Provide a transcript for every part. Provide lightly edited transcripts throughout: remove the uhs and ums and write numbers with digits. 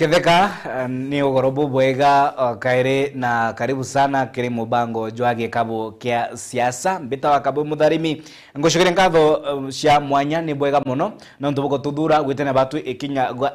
Ketheka ni ugorobu bwega kaire na karibu sana kiri mubango jwage kabo kia siasa mbita wa kabo mudharimi ngoshikire nkatho cia mwanya ni bwega muno no ntubuko tudura gwitena batu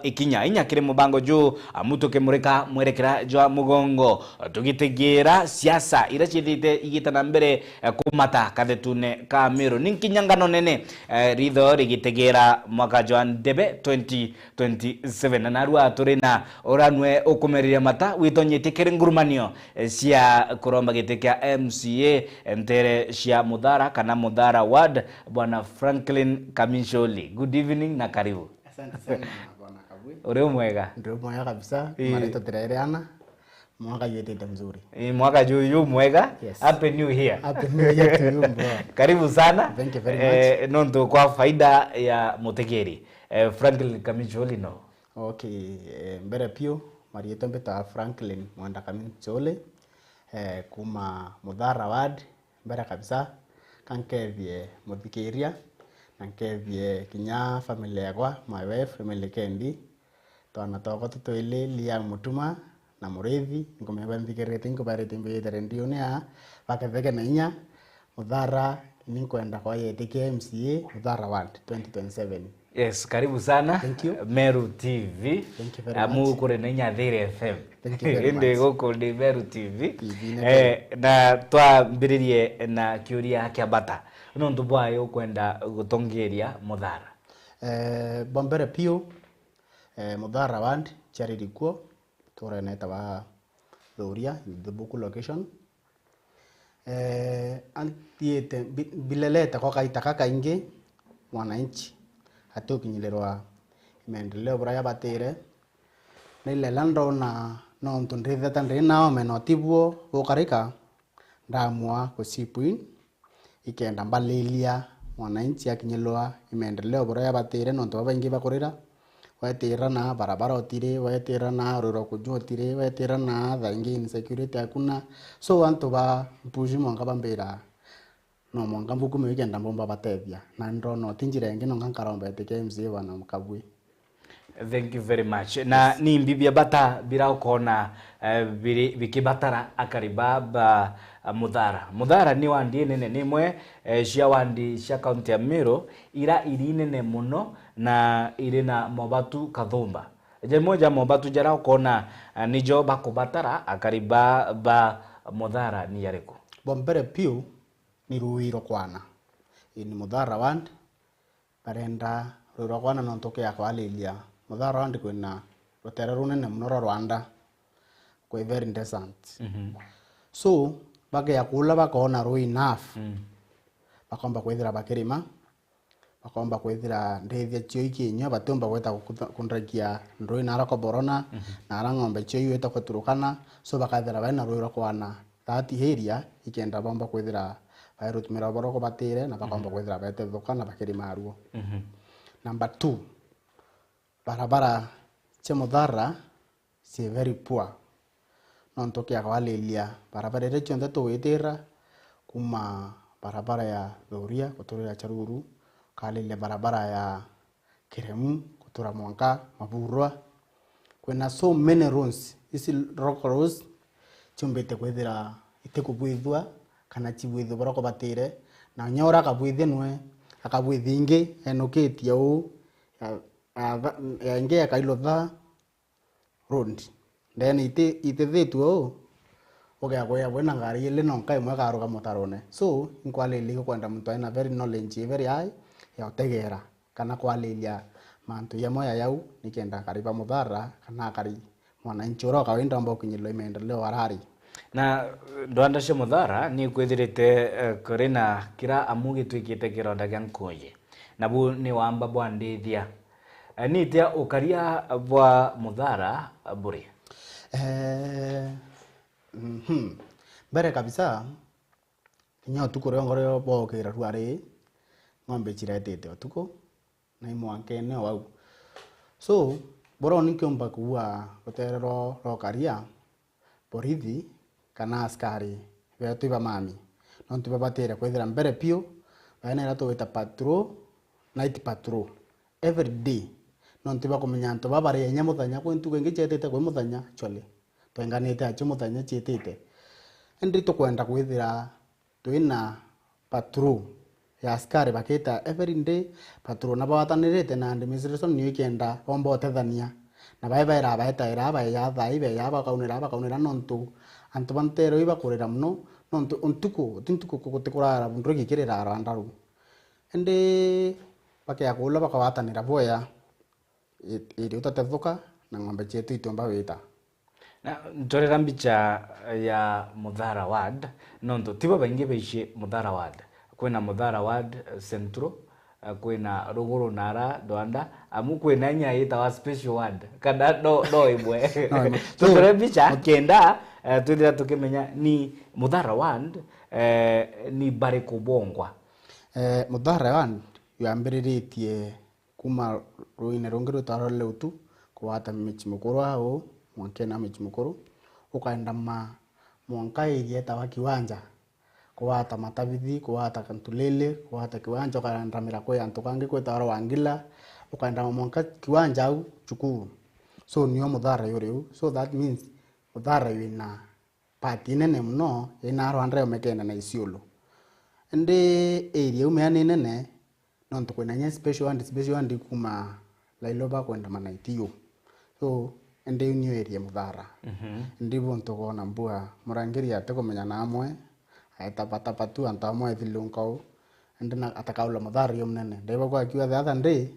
ikinya inya kiri mubango ju amutu kemurika mwerekera jwa mugongo tugitegira siasa ira chithite igitana mbere kumata kathetune ka Meru ninkinyangano nene ritho rigitegera mwaka jwa ndebe 2027 na narua turina oranwe okumerira mata witonyete kere ngurumanio cia kuromba gite kia MCA entere cia Mudhara kana Mudhara ward bwana Franklin Kamisholi. Good evening na karibu. Asante sana bwana Kabwe. Ore mwega? Ndio mwega kabisa. Marito tirereana. Mwaka yetete mzuri. Mwaka juu mwega? Yes. Happy New Year. Happy New Year to you bro. Karibu sana. Thank you very much. Nonto kwa faida ya mutegeri. Franklin Kamisholi no. Okay, mbere pio marieto mbeta Franklin Mwanda Kamisholi kuma Mudhara ward mbere kabisa kankevye muthikiria nankevye kinya familia yakwa my wife Emily Kendi twana toko tutoile lia mutuma na murethi ngomeba nthikirite ngobarite mbere ndio ne a baketheke na inya Mudhara ninkwenda kwa yetike MCA Mudhara ward 2027. Yes, karibu sana. Thank you. Meru TV. Thank you very much. Amu kure na Nyathiri FM. Thank you very Inde much. goko ndi Meru TV. TV Na twambiririe na kiuria kia bata. No ndubwaye ukwenda gutongeria Mudhara. Bombere pio Mudhara ward charity ko tore neta wa Doria the Buku location. Antiete bileleta kwa kaita kaka inge mwananchi atokinyilirwa maendeleo bora yabatire nile lando na no ntundrithe tandri nao menotibuo bokarika ndamwa kusipuin ikenda mbalilia mwananchi akinyilwa maendeleo bora yabatire no ntwa baingi bakorira wetira na barabara otire wetira na roro kujotire wetira na thangi insecurity akuna so wantu ba mpuji mwanga bambira no mwanga mbuku mwigenda mbomba batethia na ndono tinjire ngi no nkankaromba etike MCA bana Mkabwe. Thank you very much. Na ni mbibia bata bila ukona bikibatara akaribaba Mudhara. Mudhara ni wandi nene nimwe cia wandi cia county ya Meru ira iri nene muno na iri na mobatu kathumba. Je moja mobatu jara ukona nijo bakubatara akaribaba Mudhara ni yareko. Bombere pio ni ruiro kwana. Ini Mudhara wand parenda ruiro kwana no ntoke ya kwalilia. Mudhara wand kwina rotera runene munoro Rwanda kwa very interesant. So bage ya kula bakona ro enough. Bakomba kwethira bakirima bakomba kwethira ndethia cio ikinyo batomba gweta kundrakia ndoi nara ko borona nara ngombe cio yeta kuturukana so bakathira bana ruiro kwana that area ikenda bomba kwethira bairutmira boroko batire na bakomba kwethira bete thukana bakirima aruo. Number 2 barabara cia Mudhara si very poor no ntokia kwalilia barabara ile chonde to wetera kuma barabara ya Doria kutoria Charuru kalilia barabara ya Kiremu kutora Mwanka Maburwa kwena so many roads isi rock roads chumbete kwethira itekubwithwa kana chibwithu boroko batire na nyora kabwithenwe akabwithingi enoketia u ya nge akailotha road then ite okay agoya bwana ngari ile no kai mwe garuga mutarone so inkwalili kwenda muntu ina very knowledge very high ya utegera kana kwalilia mantu ya moya yau nikenda kariba Mudhara kana kari mwananchi ro kawenda mbo kinyilo imeendeleo warari na ndwanda cia Mudhara ni kwithirite kurina kira amugi twikite kironda gya nkoye nabu ni wamba bwandithia ni tia ukaria bwa Mudhara buri Bere kabisa kinyo tukore ngoro bokera ruare ngombe chiretete otuko na imwanke ne wau so boro nikiomba kuwa hoterero rokaria borithi kana askari betu ba mami no tiba batera kwethira mbere pio baina rato weta patrol night patrol every day nontiba kumenya antu babari yenye muthanya kwi ntugo ingi chetete kwi muthanya chole twenganite acho muthanya chetete endi tukwenda kwithira twina patrol ya askari bakita every day patrol na bawatanirite na administration niyo ikenda bomba otethania na baira baetaira baya thaibe ya bakaunira nontu antu bantero iba kurira muno nontu untuko kutekurara bundu gikirira arandaru endi bakayakula bakawatanira boya iri utatethuka na ng'ombe chetu itomba wita na ntorera mbicha ya Muthara ward nonto tibo baingi beishe Muthara ward kwina Muthara ward central kwina Ruguru Nara Dwanda amu kwina nyaita wa special ward kada do ibwe ntorera mbicha kenda twithira tukimenya ni Muthara ward ni bare kubongwa Muthara ward yambiritie kuma ruine rungiro taro leutu kuwata michi mukuru hao mwankena michi mukuru ukaenda mwanka irieta wa kiwanja kuwata matabithi kuwata kantulele kuwata kiwanja ukaenda mirakwe antukange kwe taro wangila ukaenda mwanka kiwanja au chukuru so niyo Muthara yuriu so that means Muthara wina pati nene mno ina Rwanda yomekena na Isiolo ende area umeane nene nonto kwena special and kuma lailoba kwenda manaitio so ende new area Muthara ndibo ntogona mbua murangiri atekomenya namwe aitapata patu antamwe thilunko ende na atakaula Muthara yomnene ndebo kwa kiwa the other day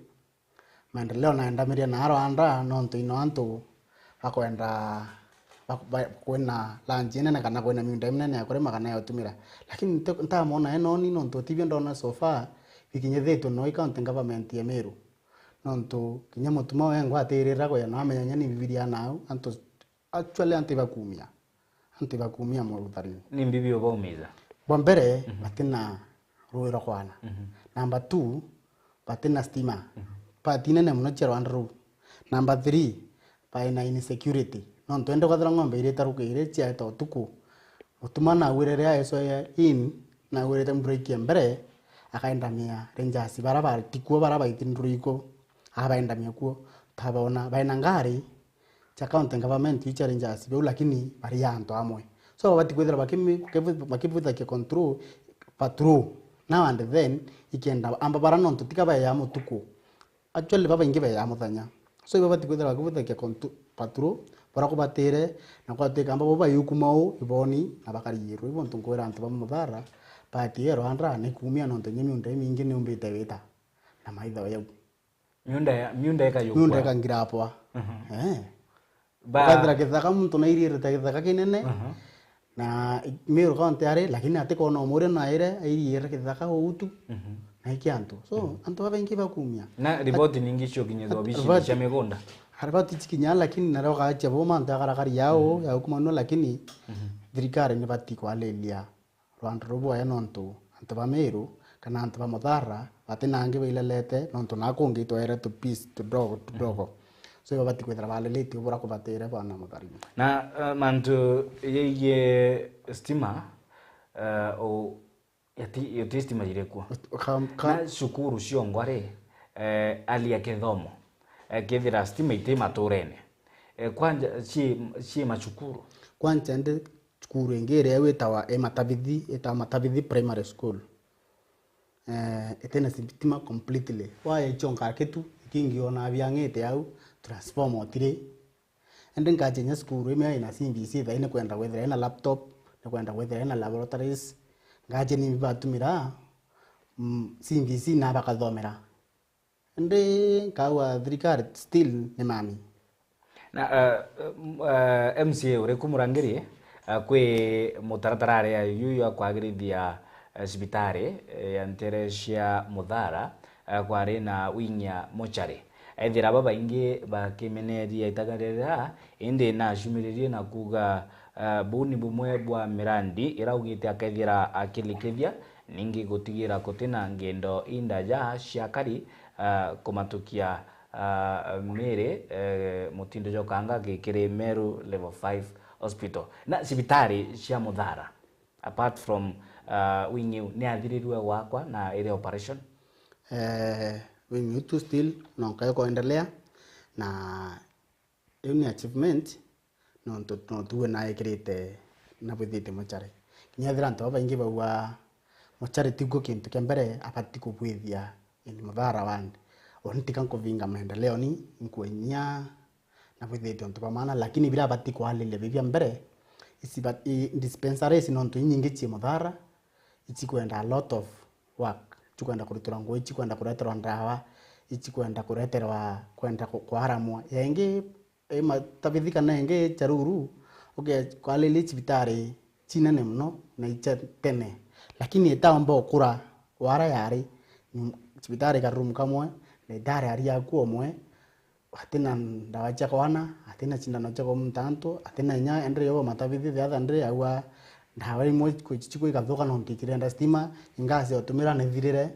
maendeleo naenda miria na Rwanda nonto ino antu bakwenda kwena lunch nene kana kwena miunda mnene akore magana yotumira lakini ntamona eno ni nonto tibio ndona so far ikinyethetwo no county government ya Meru nonto kinya mutuma wengo atirira kwa na amenya ni bibilia nao anto actually antibakumia Muthari ni mbibio baumiza bombere batina ruiro kwana number 2 batina stima patina ne muno chero andru number 3 paina insecurity nonto ende kwathira ng'ombe ire taruka ire chia to tuku mutuma na wirere ya eso ya in na wirete mbreak mbere akaenda mia rangers barabara tikuo barabara itinduriko abaenda mia kuo tabona baina ngari cha county government icha rangers be lakini bari yanto amwe so bati kwethera bakivutha ke control patrol now and then ikenda amba barano tutika ba ya mutuku actually baba ingi ba ya muthanya so bati kwethera bakivutha ke patrol barako batere na kwateka amba baba yukumao iboni na bakariyiru ibonto ngwera antu ba Muthara pati ero andra ne kumia nonto nyimiunda mingi ne umbite wita na maitha yau miunda ka ngirapwa kadra kithaka muntu na iririta kithaka kinene na Meru county are lakini atiko no more na ire iririta kithaka utu na ikiantu so antu babengi bakumia na ripoti nyingi cio kinyethwa bici cia migunda haribati chikinya lakini na roga acha bo manta karakari yao ya kumano lakini thirikari ni bati kwalelia Rwanda robo ya nonto antu ba Meru kana antu ba Muthara batinange bailelete nonto nakungi twere to peace to dogo so bati kwethera balelete ubura ko batere bana Muthari na mantu ye stima o yati stima direko na shukuru cio ngware ali ya kithomo kethira stima ite maturene kwanja chi machukuru kwanja ende chukuru engere wetawa matabithi primary school etena stima completely wa chonka ketu kingi ona biangete au transform otire ende ngajenya skuru ime ina CBC thaine kwenda wethera ina laptop na kwenda wethera ina laboratories ngaje ni batumira CBC na bakathomera ende kawa thirikari still ni mami na MCA ure kumurangirie kwi mutaratarare ya yuyu akwagirithia cibitari ya Nterecia Muthara kwari na winya mochari ethira baba ingi bakimeneria itagarira indi na shumiririe na kuga buni bumwe bwa mirandi iraugite akethira akilikithia ningi gutigira kutina ngendo indaja ciakari kumatukia mere mutindo jokanga gikiri Meru level 5 hospital na cibitari cia Muthara apart from wingi ni athirirwe wakwa na area operation wingi tu still no kayo kuendelea na iyo ni achievement no tuwe na ikirite na bwithite mochare kinya thira nto baingi bagwa mochare tiguo kintu kia mbere abati kubwithia ni muthara wandi ontika nkuvinga maendeleo ni nkuenya na bwithite onto pamana lakini bila abati kwalile bibia mbere isi dispensaries no nto nyingi chi muthara ichi kwenda a lot of work chikwenda kurutura ngo ichi kwenda kuretera ndawa ichi kwenda kureterwa kwenda kwaramwa yengi matabithika na yengi charuru kwalili chibitari chinene muno na icha tene lakini etaomba okura wara yari chibitari karum kamwe na dare ari yaku omwe atina ndawa cha kwana atina cindano cha mtanto atina nya endre yo matabithi the other ndre awa ndawa imwe kuchichiko ikathoka no ntikirenda stima ingase otumira ne thirire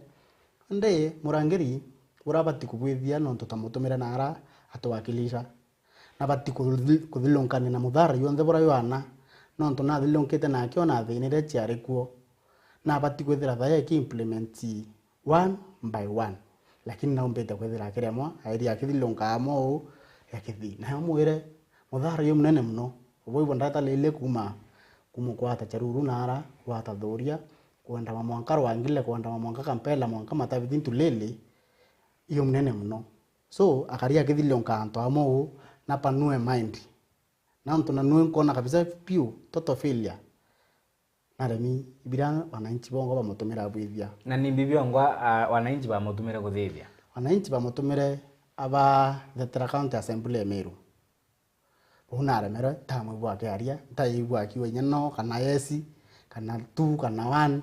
nde murangeri urabati kubwithia no tutamutumira nara atwakilisha na bati kuthilonkane na muthara yonthe bora yana no ntona thilonkete na kio na thinire chiari kuo na bati kwithira thaya ki implement one by one lakini na umbete kwithira kiremwa airi akithilonka amo yakithi na mwire muthara yo munene muno ubwo ndata lele kwata charuru nara kwata thoria kwenda mamwanka rwangile kwenda mamwanka kampela mwanka matabithi ntulele iyo munene muno so akaria akithilonka anto amo na panue mind na mtu na nue kona kabisa piu toto failure na remi ibira wananchi bongo bamutumira bwithia na ni bibio ngwa wananchi bamutumira kuthithia wananchi bamutumire aba the county assembly emeru una remera tamwe bwake aria taigwa kiwe nyano kana yesi kana tu kana wan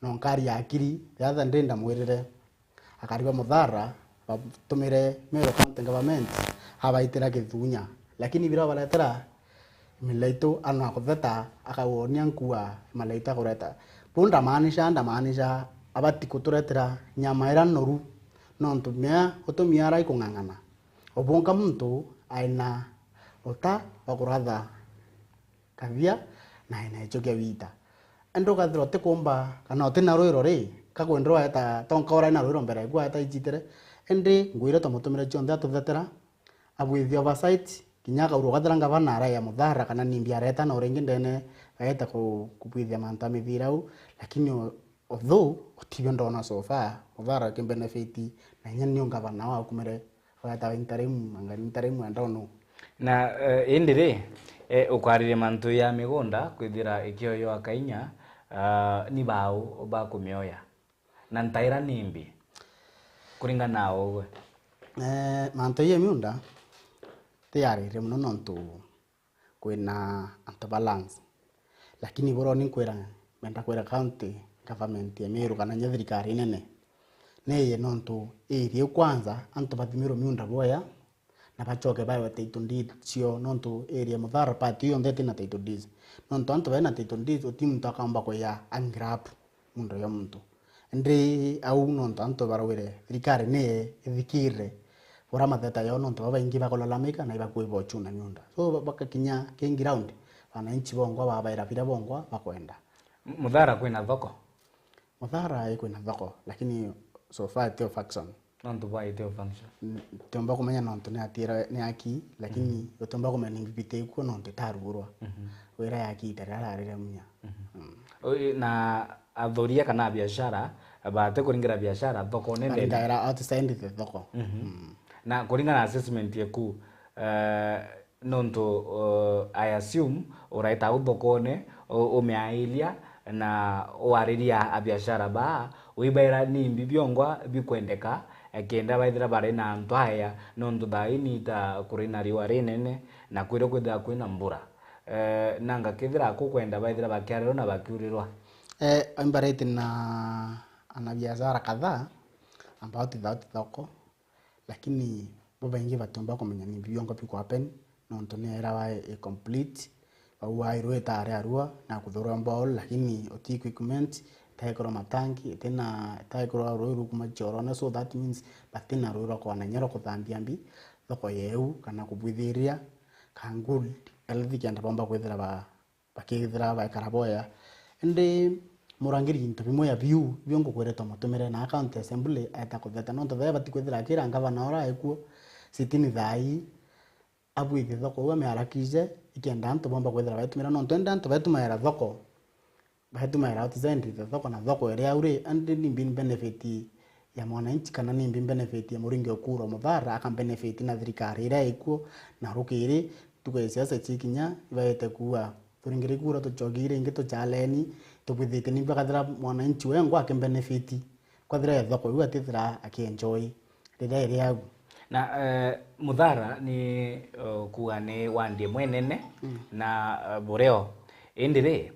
no nkari akiri yatha ndenda mwirire akariwa muthara batumire Meru county government abaitira kithunya lakini bira baletera milaito ana kutheta akawonia nkua malaita kureta punda maanisha abati kuturetera nyama ira noru no ntumia utumia rai kungangana obonga muntu aina ota bakuratha kavia na ina icho kia wita endo kathiro te komba kana otena roiro ri kakwendro eta tonka ora ina roiro mbere gwa eta ichitere ende ngwire tomutumire chonde atuthetera abwithio oversight kinyaka urugathiranga bana ara ya muthara kana nimbia reta na uringi ndene aeta kubwithia manta mithirau lakini although otibyo ndona so far muthara ki benefit na nyenyo ngabana wa kumere aeta interim anga interim ndono na indire ukwarire mantu ya migunda kwithira ikioyo akainya ni bau ba kumioya na ntaira nimbi kuringa nao mantu ya miunda tayari muno nontu kwina anto balance lakini boro ni kwera menda kwera county government ya Meru kana thirikari nene neye nontu area kwanza anto bathimiro miunda boya na bachoke bayo title deed sio nontu area muthara party yo ndete na title deed nontu anto bana title deed otimu takamba ko ya angrap mundo ya muntu ndi au nontu anto barawire thirikari ne ithikire ora matheta yo nontu baingi bakololamika na ibakuibo chuna nyunda so bakakinya kingi round wananchi bongo babaira bila bongo bakwenda muthara kwina thoko muthara kwina thoko lakini so far teo faction nontu bwa teo function tomba kumenya nontu ne atira ne aki lakini tomba kumenya ngibite ku nontu tarugurwa wera yaki tarararire munya na athoria kana biashara bate kuringira biashara thoko nene ndaira outside the thoko na kuringana assessment yaku nontu I assume uraita uthokone umeailia na wariria biashara ba uibaira ni bibyongwa bikwendeka kenda baithira bare na ntwaya nontu thaini ta kurina riwa rinene na kwire kwithira kwina mbura nanga kithira kukwenda baithira bakiariro na bakiurirwa ambarete na ana biashara kadhaa ambao thoko lakini boba ingi batumba kumenya ni biyongo biko happen nontu ne era wa complete au iro etare arua na kuthora mbao lakini otiko equipment taikoro matangi tena taikoro roiru kuma chorona so that means batina roiru kwa na nyero kuthambia mbi thoko yeu kana kubwithiria kangul elthi kenda bomba kwithira bakithira ba karaboya ndi murangiri into bimwe ya view biongo kwereto mutumire na account assembly eta kutheta nonto thaya batikwithira kira ngava na ora ekuo sitini thai abu ithi thoko uwe mearakije ikenda antu bomba kwethera betumira no twenda antu betumira thoko betumira outside the thoko na thoko area uri and ni benefit ya mwananchi kana ni benefit ya muringi okuro muthara aka benefit na thirikari ira ikuo na rukiri tuge siasa chikinya ibaete kuwa turingire kura tuchogire ingi tuchaleni tubithite ni bakathira mwananchi wengo aka benefit kwa thira thoko iwa tithira akienjoy rira area na muthara ni kuga ni wandie mwenene na bureo indire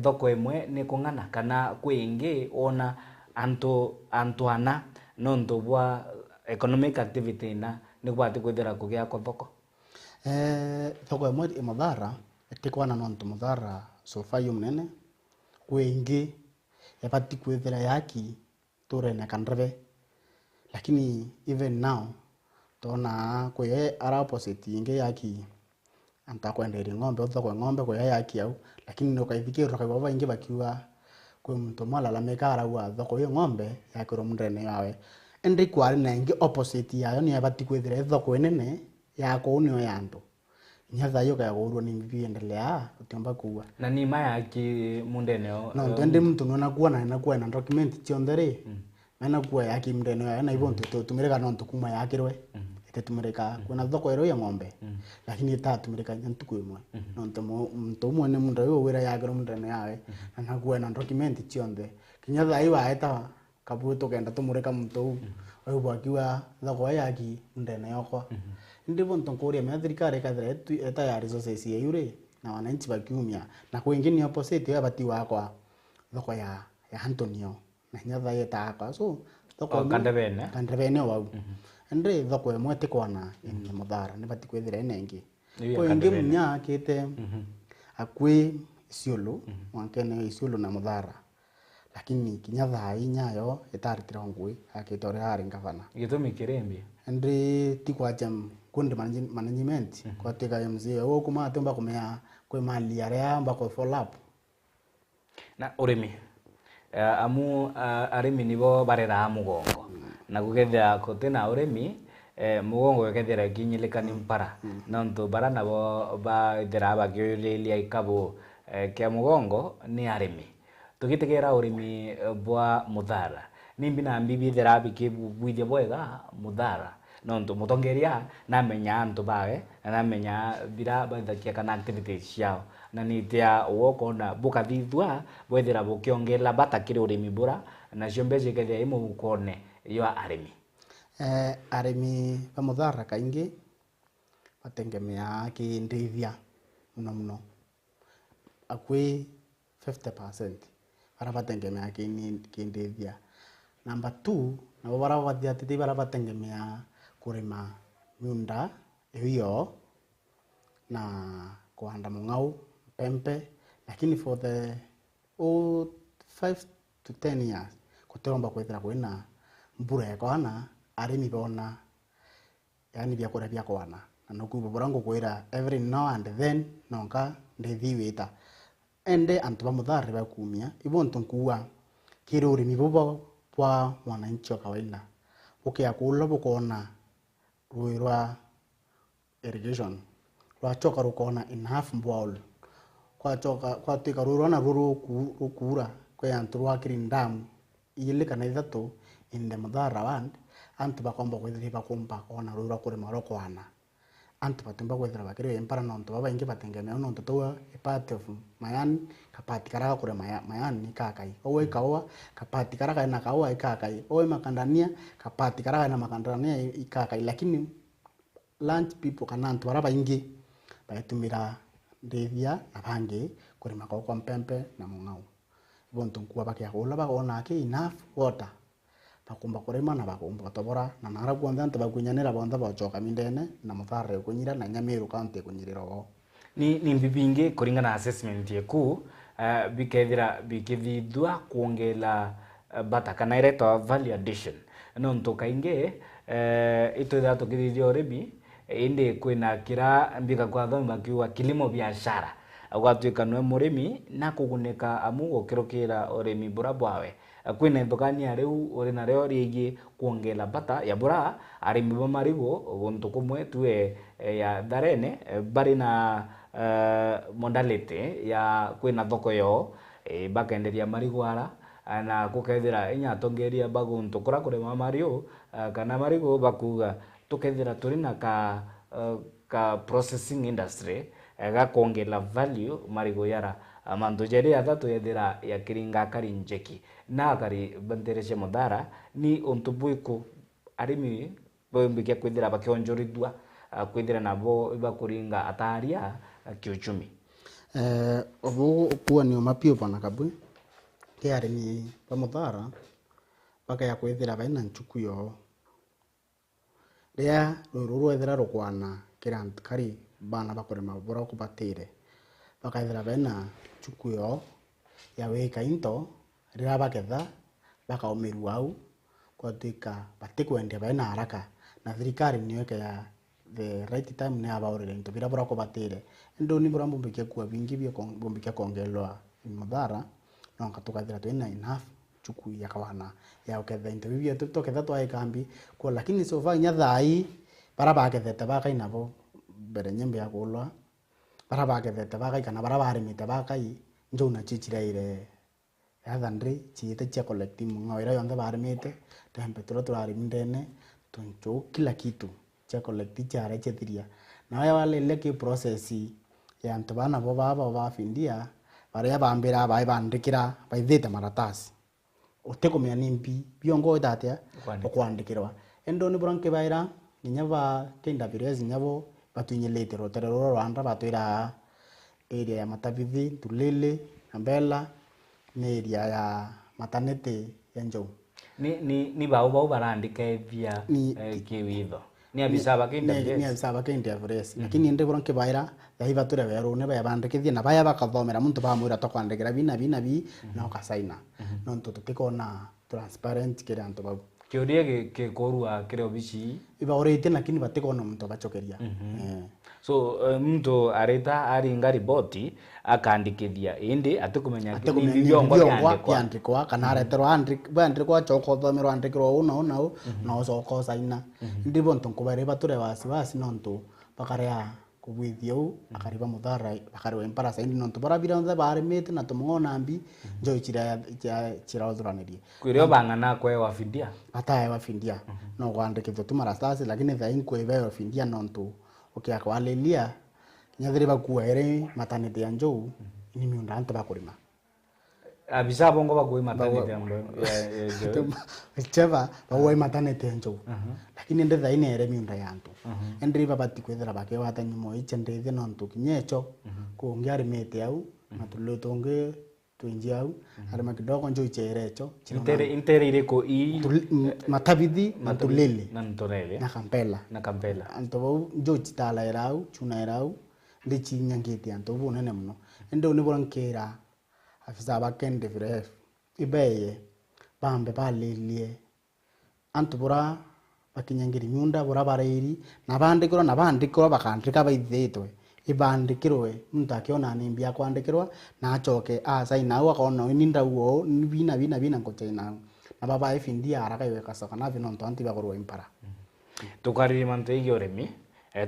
thoko imwe ni kung'ana kana kwingi ona antuana nonto bwa economic activity na ni kwati kwithira kugia kwa thoko thoko imwe muthara etikwana nonto muthara sofayo munene kwingi ebati kwithira yaki turene kanreve lakini even now tona kwe ara opposite inge yaki anta kwenderi ng'ombe uthoko ng'ombe kwa yaki au lakini no kaithikiro kwa baba inge bakiwa kwa mtu mala la mekara wa thoko yo ng'ombe yakiro mndene yawe ende kwari na inge opposite yayo ni abati kwithira thoko nene yako unio yandu nyatha yo kaya gurwo ni mbi endelea utomba kuwa na ni maya ki mundene no twende mtu nona kuona na kuwa na document tiondere na kuwa yaki mndene yayo na ibonto tumireka no tukuma yakirwe tumireka kuna thoko ero ya ng'ombe lakini itatumika ntuku imwe nonto mtu mwene mundu yo wira yagero mundene yawe na kuwa na document tionde kinya thai wa eta kabuto kenda tumureka mtu oyo bwakiwa thoko yaki mundene yoko ndipo ntonkoria me thirikari kathira eta ya resources ya yure na wananchi bakiumia na kwingi ni opposite ya bati wakwa thoko ya Antonio na nyatha eta kwa so thoko kandebene wau ende thoko imwe tikwana in muthara ni bati kwithira enengi kwingi munya kite akwi Isiolo wankene Isiolo na muthara lakini kinya thai nyayo etaritira ngui akitore hari ngavana gitumi kirembi ende tikwa jam kundi management kwa tega mzee wo kuma atomba kumea kwa mali area mbako follow up na urimi amu arimi nibo barera mugongo na kugethera kotena urimi mugongo kethera kinyilikani mpara nonto bara nabo ba thera bagyolelia ikabo kia mugongo ni arimi tugitegera urimi bwa muthara nimbi na mbibi thera bikibwithie bwega muthara nonto mutongeria na menya antu bae na menya bira bathakia kana activities yao na nitia woko na buka thithwa bwethera bukiongela batakire urimi bura na ciombeje kethia imu ukone yo arimi arimi ba muthara kaingi batengemea kindithia muno akwi 50% bara batengemea kindithia number 2 na bara bathia tete bara batengemea kurima nyunda hiyo na kuanda mung'au pempe lakini for the 5 to 10 years kutomba kwethira kwina mbura yakwana arimi bona yani bya kora bya kwana na nokubo borango kwira every now and then nonka ndithiwita ende antu ba muthari ba kumia ibonto nkuwa kiro urimi bobo kwa mwananchi wa kawaida ukia kulo bukona ruirwa irrigation rwa choka rukona enough ball kwa choka kwa tika rurona rukura kwa antu rwa kirindam ile kana ithatu in the muthara land antu bakomba kwithira bakomba ona rura kuri marokwana antu batumba kwithira bakire empara nonto baba ingi batengemea nonto towa part of mayani kapati karaga kure mayani kakai owe kawa kapati karaga na kawa ikakai owe makandania kapati karaga na makandania ikakai lakini land people kana antu baraba ingi batumira ndethia na bangi kuri makoko mpempe na mung'au bonto nkuwa bakia kula bagona ke enough water bakumba kurema na bakumba tobora na nara kuanza antu bakunyanira bonda bachoka mindene na muthare kunyira na Nyamiru county kunyiriro ni mbibinge kuringana assessment yeku bikethira bikithithwa kuongela bata kana ireto value addition nonto kainge itotha tukithithia urimi indi kwina kira mbika kwa thoma kiwa kilimo biashara gwatuika no murimi na kuguneka amu gukirukira urimi bura bwawe kwina ithukania riu uri nario riigi kuongela bata ya bura arimi ba marigo guntu kumwe tue ya Darene bari na modality ya kwina thoko yo bakenderia marigo ara na gukethira inyatongeria baguntu kura kurima mario kana marigo bakuga tukethira turi na ka processing industry gakuongela value marigo yara mantu jeri athatu yethira ya kiringa kari njeki na kari bantereshe Muthara ni untu buiku arimi bombikia kwithira bakionjorithua kwithira nabo bakuringa ataria kiuchumi obo kuwa ni mapio pana kabwe ke arimi ba Muthara bakaya kwithira baina nchuku yo ria ruru ethira rukwana kirant kari bana bakurima bora kubatire bakaithira baina nchuku yo ya weka into ria baketha bakaumiru au kwatika batikwendia baina haraka na thirikari niweke ya the right time ne abaurire into bira bora kubatire ndo ni bora mbumbikia kwa vingi bya mbumbikia kongelwa Muthara no katukathira twina enough chuku ya kawana ya uketha into bibia tuketha twa kambi ko lakini so fa nya thai para bakethete bakaina bo bere nyembe ya kulwa para bakethete bakaikana para barimite bakai njo na chichiraire ya thandri chiite chia collective ngawira yonde barimite tempe turarimindene tuncho kila kitu chia collective cha rechethiria na wale leke process ya ntobana bo baba bafindia baria bambira bandikira baithite maratasi utekomya nimbi biongo itatia okwandikirwa endo ni bronke baira ninyaba kenda birezi nyabo batunyelete roterero rwanda batwira area ya Matabithi Tulele Ambela ni area ya Matanete ya Njau ni bau barandika via kiwitho ni abisaba kenda birezi ni abisaba kenda birezi lakini ende bronke baira yaiba ture bero ne baya bandikithia na baya bakathomera muntu bamwira to kwandikira bina na ukasaina no ntu tutikona transparent kire antu bau kiuria gikorua kire obici iba orete lakini batikona muntu bachokeria so mtu areta aringa riboti akandikithia indi atikumenya ni biongo yandikwa kana areterwa andikwa choko thomero andikirwo una na ucoko saina ndibo ntu kubare bature wasi no ntu bakarea kubwithio akariba Muthara akariwa impara saindi no tubara bira nthe barimite na tumongona mbi njo chira uthuranirie kwirio bangana kwe wafindia atae wafindia no gwandikithio tumarastasi lakini thain kwebe wafindia no ntu ukia kwalelia nyathiri bakuwa ere matanete ya Njau ni miunda antu bakurima abisa bongo bakuwa matanete ya Njau cheva bakuwa matanete ya Njau lakini ende thain ere miunda ya antu ende babati kwethera bake watanyumo iche ndethe no ntu kinyecho kuongia arimete au matulotonge twinji au arima kidogo Njau icherecho intere ireko Matabithi na Tulele na Kampela anto Njau chitala erau chuna erau ndi chinyangite anto bunene muno ende ni borankera afisa bakende vire ibeye bambe balelie anto bora bakinyangiri nyunda bora bareiri nabandikirwa bakandika baithitwe ibandikirwe muntu akiona nimbi akwandikirwa na achoke saina au akona ninda uo bina ngochaina na baba ifindia haraka iwe kasoka na bino nto antiba korwa impara tukariri mantu igioremi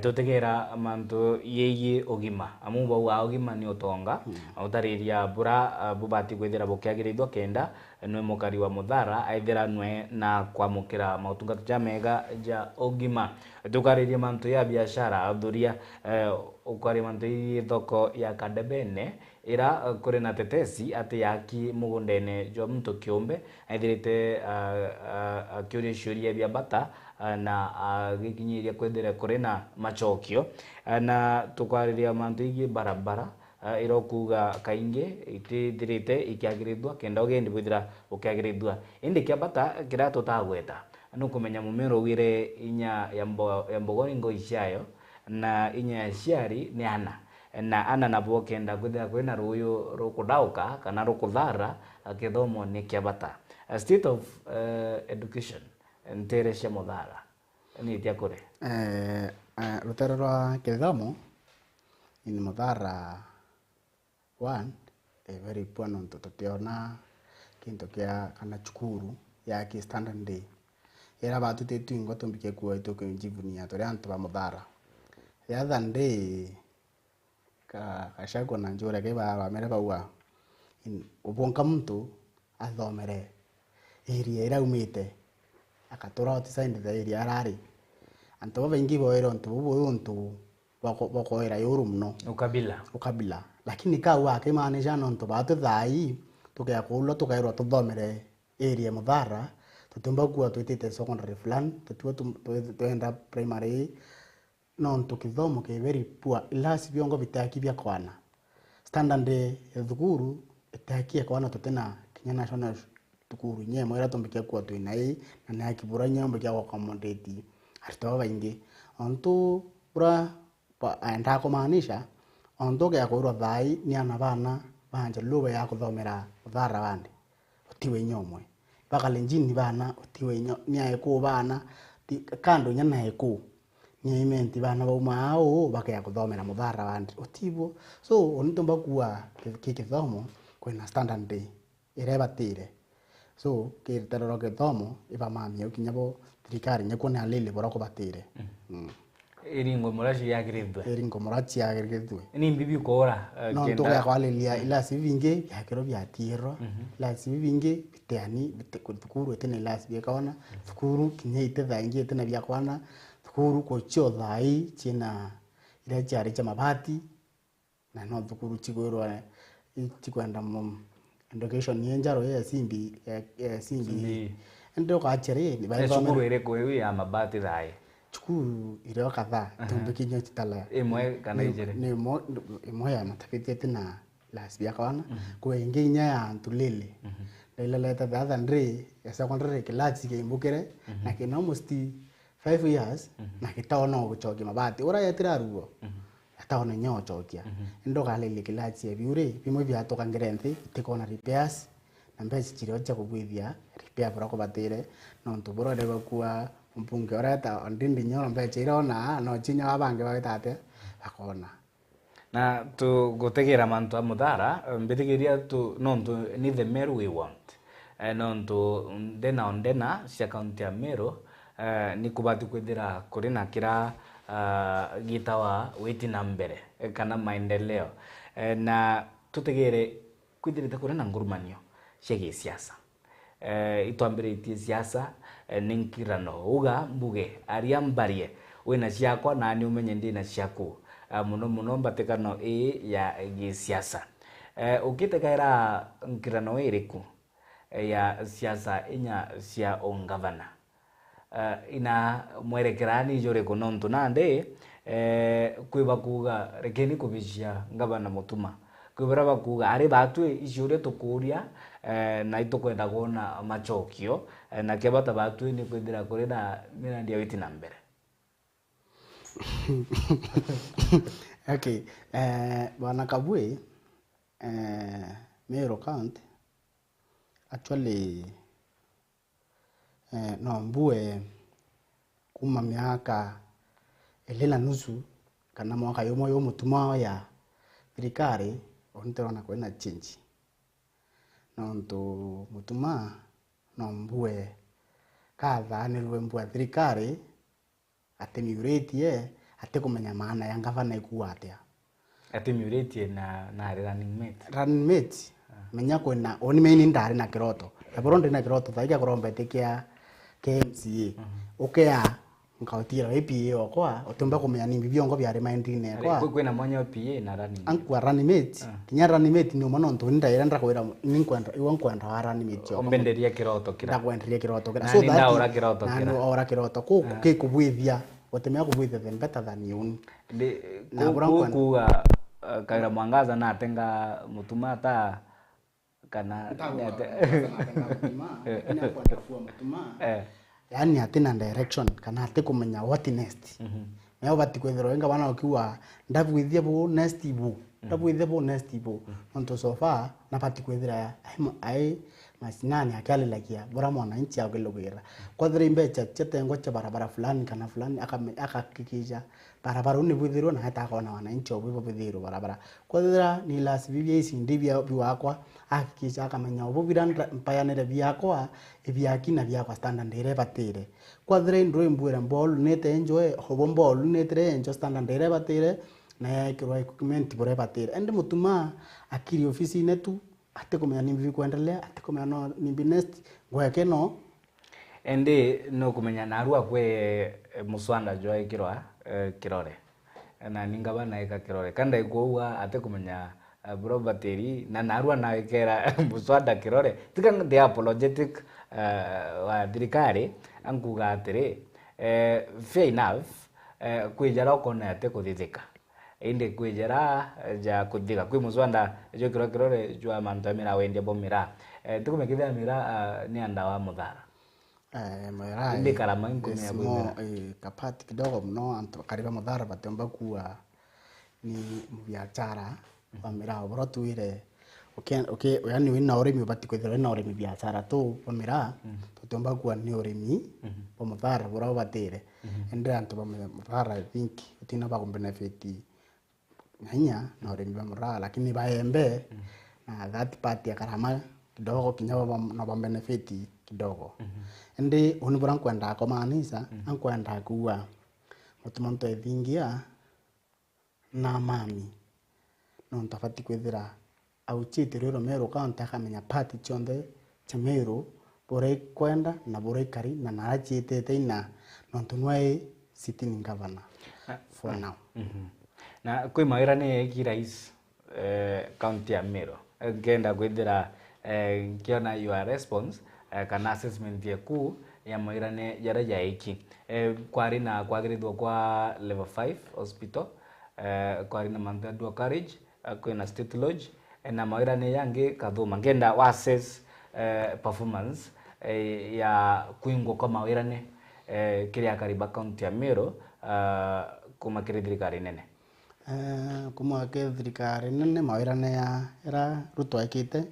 tutegera mantu yeye ogima amu bau wa ogima ni utonga utariria bura bubati kwethira bukiagirithwa kenda nwe mukari wa Muthara aithira nwe na kwamukira mautungata ja mega ja ogima tukariria mantu ya biashara athuria ukari mantu thoko ya Kadebene ira kuri na tetesi ati yaki mugundene jo mtu kiumbe aithirite akiuria ciuria bia bata na gikinyiria kwethira kuri na machokio na tukariria mantu igi barabara irokuga kaingi itithirite ikiagirithwa kenda ugendi bwithira ukiagirithwa indi kia bata kira tutagweta nukumenya mumero wire inya ya mbogoni ngo ishayo na inya ciari ni ana nabo kenda kwithira kwina ruyo rukudauka kana rukuthara kithomo ni kia bata state of education ntere cia Muthara ni tia kure rutero rwa kithomo ni Muthara one very poor no tutiona kintu kia kana chukuru ya ki standard day era batu tetu ingo tumbike kuwa itoke njivunia tore antu ba Muthara the other day kashako na njore ke ba mere baua ubonka mtu athomere area ira umite akatora outside the area arari antu baingi boero ntu bokoera yuru mno ukabila lakini kawa ke manisha nonto batu thai tukaya kulo tukairwa tuthomere area Muthara tutumba kuwa twitite secondary plan tuenda primary nonto kithomo ke very poor ilasi biongo bitaki bya kwana standard ya thukuru itaki kwana tutena kinya national thukuru nye mwera tumbike kuwa twinai na na kibura nyambo kya accommodate arto baingi onto bura enda kumaanisha onto kya kuirwa thai ni ana bana banje luba ya kuthomera Muthara bandi utiwe nyomwe baka lenjini bana utiwe nya eko bana kando nyana eko ni imenti bana bauma ao baka ya kuthomera Muthara bandi utibo so onitomba kuwa kithomo kwina standard day irebatire so kiriterero kithomo iba mami ukinyabo thirikari nyekone alele bora kubatire Eringo morachi yagiritwe ni bibi kora no ntoka ya kwalelia ila sivinge yakero bya tiro la sivinge biteani bitekuru etene la sibekona thukuru kinyeite thangi etene bya kwana thukuru ko cho thai china ila chari cha mabati na no thukuru chigorwa chikwenda education yenjaro ya simbi ndo ka chere ni ba thukuru ere ko ya mabati thai chukuru iro kadha tumbikinyo chitala imwe kana ijere ni imwe ya matapiti tena lasbia kana ko inginya ya ntulele lele leta the andre ya secondary class ke imbukere na ke almost 5 years na kitaona guchoki mabati ora yatira ruo ataona nyo chokia ndo kalele class ya biure bimwe bya toka ngerenthi tikona repairs na mbesi chiro cha kubwithia repair bro ko batire no ntuburo de kwa mpunge oreta ndindi nyoro mbeche irona no chinya abange bagitate akona na tu gotegera mantu a Muthara mbetigeria tu nonto ni the Meru we want nonto ndena cia county ya Meru ni kubati kwethira kuri na kira gitawa witi na mbere kana maendeleo na tutegere kwithirite kuri na ngurumanio cia gisiasa itwambiritie siasa ninkirano uga mbuge aria mbarie wina ciakwa na ni umenye ndina ciaku muno mbatekano ya gisiasa ukitekaira nkirano iriku ya siasa inya cia ongavana ina mwerekerani jore kononto nande kwiba kuga rekeni kubishia ngavana Mutuma kwibara bakuga ari batwe icure tukuria na itokwenda gona machokio na kebata batwe ni kwendira kuri na mirandi ya witi na mbere okay bwana Kabwe Meru County actually no mbue kuma miaka elela nusu kana mwaka yomo yo Mutuma ya thirikari onterona kwena change nonto Mutuma no mbue kadha ni lwe mbue thirikari atemiurate ate kumenya maana ya gavana ikuatia atemiurate na running mate menya kwena oni meni ndari na kiroto yaboronde na kiroto thaiga kuromba tekia KMCA okea nkautira APA okwa otumba kumenya ni bibiongo bya remindine kwa kwena mwanya APA na running ankwa running mate kinya running mate ni umano nto ndaira ndakwira ninkwenda iwankwenda wa running mate ombenderia kiroto kira ndakwenderia kiroto kira so that ora kiroto kira na ora kiroto ko ke kubwithia otemea kubwithia then better than you na kuga kaira mwangaza na atenga Mutuma ta kana Mutuma yani atina direction kana ate kumenya what next nao bati kwethero enga bana okiwa ndabwithia bo next bo ndabwithia bo next bo onto so far na bati kwethira ai mashinani akialilakia bora mwananchi akilogera kwa dhiri mbecha chetengo cha barabara fulani kana fulani akahakikisha barabara unibudhiro na hata akaona wananchi obubudhiro barabara kwa dhira ni last VVC ndivyo biwakwa akikisha akamenya obubira mpayanere byakwa ebyakina byakwa standard ere batire kwa dhira ndro mbwera mbol nete enjoy hobombol netre enjo standard ere batire na kirwa equipment bore batire ende mutuma akiri ofisi netu ate kumenya nimbi kuendelea ate kumenya no nimbi next gweke no ende no kumenya narua kwe muswanda joy kirwa kirore na ningaba na eka kirore kanda ikuwa ate kumenya property na narua na ekera muswanda kirore tika ndi apologetic wa dirikari ankuga atire fair enough kwijara ukona ate kuthithika inde kwijara ja kuthika kwi muswanda jo kirore jwa mantamira wende bomira tukumekithia mira ni anda wa muthara mera inde karama nkumya kwimira kapati kidogo mno anto kariba muthara batemba kuwa ni biashara bamira oboro tuire okay yani wina urimi bati kwithira wina urimi biashara tu bamira tutemba kuwa ni urimi bo muthara boro batire ende anto muthara I think utina ba benefit nyanya na urimi bamura lakini baembe na that part ya karama kidogo kinyawa na benefit kidogo ende unibura kwenda komanisa ankwenda kuwa mutumonto ethingia na mami no ntafati kwithira au chitiriro mero kaunta kamenya party chonde chamero bore kwenda na bore kari na narachitete ina no tunwae sitting governor for now na kwi mawira ni kirais county ya Meru ngenda kwithira kiona your response kana assessment yaku ya mawira ni yara yaiki kwari na kwagirithwa kwa level 5 hospital kwari na Mantadwa College kwina State Lodge na mawira ni yangi kathuma ngenda wa assess performance ya kuingwa kwa mawira ni kiria kariba county ya Meru kuma kiri thirikari nene kuma ke thirikari nene mawira ne ya era Ruto akite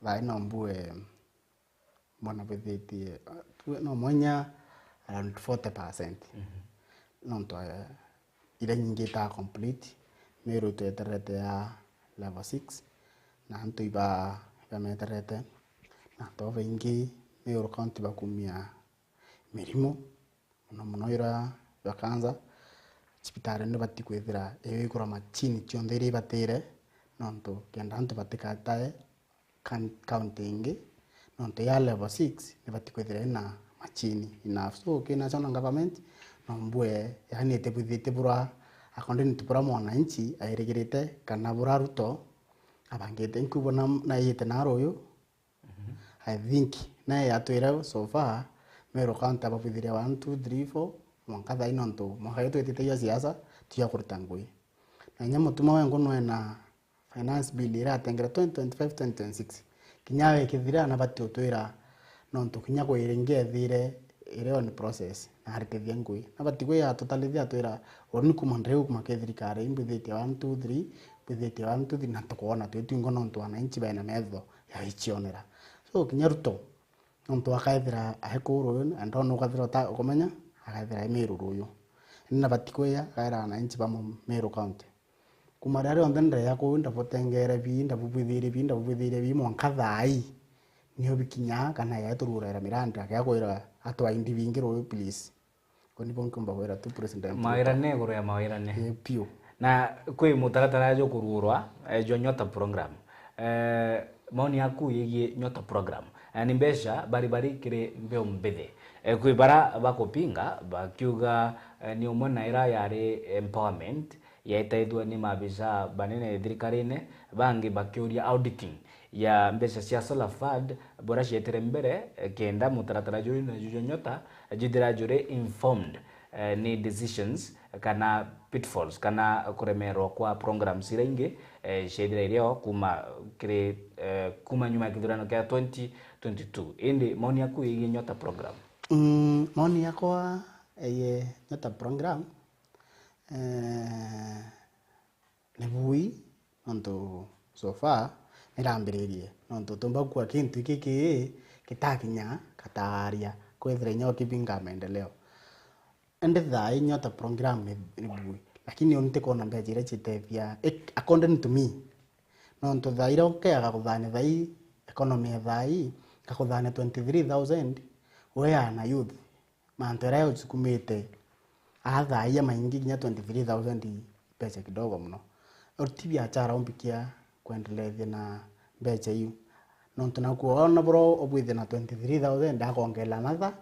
vai no mbue mwana bethiti no monya around 40% no to ile nyingi ta complete Meru teterete ya level 6 na nto iba meterete na to vengi Meru county bakumia mirimo no ira bakanza hospitali ndo bati kwithira ikura machini chondere batire nonto kenda nto batika tae counting nonto ya level 6 ne bati kwithira na machini enough so kina national government no mbue yani tebuthite bura akonde nitupura mwananchi airegirite kana bura Ruto abangete nkubona na yete na royo I think na yatwira so far Meru county ababithiria 1 2 3 4 mwankatha inonto mwakaito etete siasa tia kurtangui na nyamo tuma wengo na finance bill ira tengera 2025 2026 kinyawe kithira na bati utwira nonto kinya ko irenge thire ire on process na harite ngui na bati ko ya totality atwira oni kumandreu kumakethirikare imbithite 1 2 3 bithite 1 2 3 na tukona twetingo nonto wananchi baina metho ya ichionera so kinya Ruto nonto akaithira ahekuru andono kathira ta komenya akaithira Meru ruyo nina batikoya kaira na inchi ba Meru county kumarare ondende yako ndapotengere binda bubithire bi mwankathai niyo bikinya kana ya turura miranda akakoira atwa indi bingiro please koni bonkumba wera tu president mawira ne goro ya mawira ne pio na kwi mutaratara yo kururwa jo nyota program maoni yaku yigi nyota program ni mbesha bari kire mbeo mbethe kwi bara bakopinga bakiuga ni umona ira yari empowerment yaitaithwa ni mabisa banene thirikarine bangi bakiuria auditing ya mbesha cia solar fund bora cietere mbere kenda mutaratara juri na jujo nyota jidira jure informed ni decisions kana pitfalls kana kuremerwa kwa programs iringi shedira irio kuma kire kuma nyuma kithurano kia 2022 indi maoni yaku igi nyota program maoni yakwa eye nyota program ni bui onto so far irambiririe nontu tumba kwa kintu kiki kitakinya kataria kwethira nyo kipinga maendeleo ende thai nyota program ni bui lakini onte kona mbeja ire chitethia according to me nontu thai ro keaga kuthane thai economy thai kakuthane 23000 wea na youth mantere uchukumite thai ya maingi nya 23000 pesa kidogo mno ortibi achara umbikia kuendelea na mbecha hiyo nontu na kuona bro obwithe na 23000 ndakongela another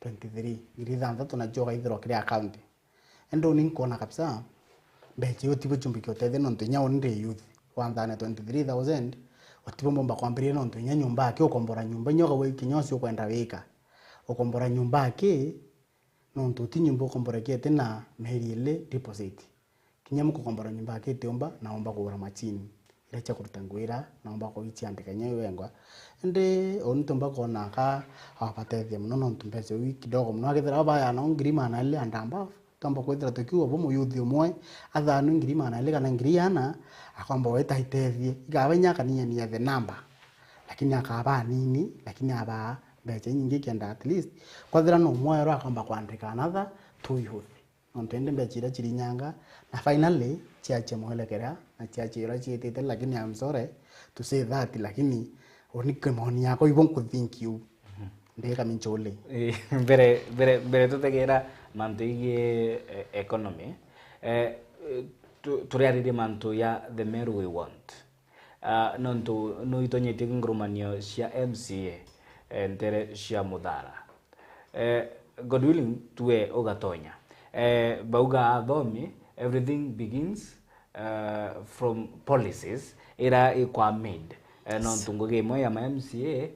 23 iritha tunajoga ithiro kire account endo ninkona kabisa mbecha hiyo tibo chumbikio tethe nontu nya ndire youth wanthane 23000 otibo mbomba kwambiria nontu nya nyumba yake ukombora nyumba nyoga we kinyosi ukwenda wika ukombora nyumba yake nontu ti nyumba ukombora kete na meri ile deposit kinya mukukombora nyumba yake tiomba naomba kugura machini irecha kuruta ngwira naomba kuichiandika nyewe wengwa ende ontomba kona ka apatethia muno nontu mbeca wiki kidogo muno agithira baya na ngirima ile andamba tomba kwethira tukiwa bomo yuthi umwe athanu ngirima ile kana ngiriana akwamba weta itethie igabanya kania ni the number lakini akaba nini lakini aba mbeca nyingi kenda at least kwethira no mwe akwamba kuandika another two youth ontende mbeca ira chirinyanga na finally chiache mwelekera na chiache ira chietete lakini I'm sorry to say that lakini onike maoni yako ibon ku think you ndeka minchole bere tutegera mantu igi economy turiarire mantu ya the mayor we want nontu no itonyete ngrumanio cia MCA ntere cia Muthara God willing tuwe ogatonya bauga athomi everything begins from policies ira ikwa made nontu ngugi imwe ya MCA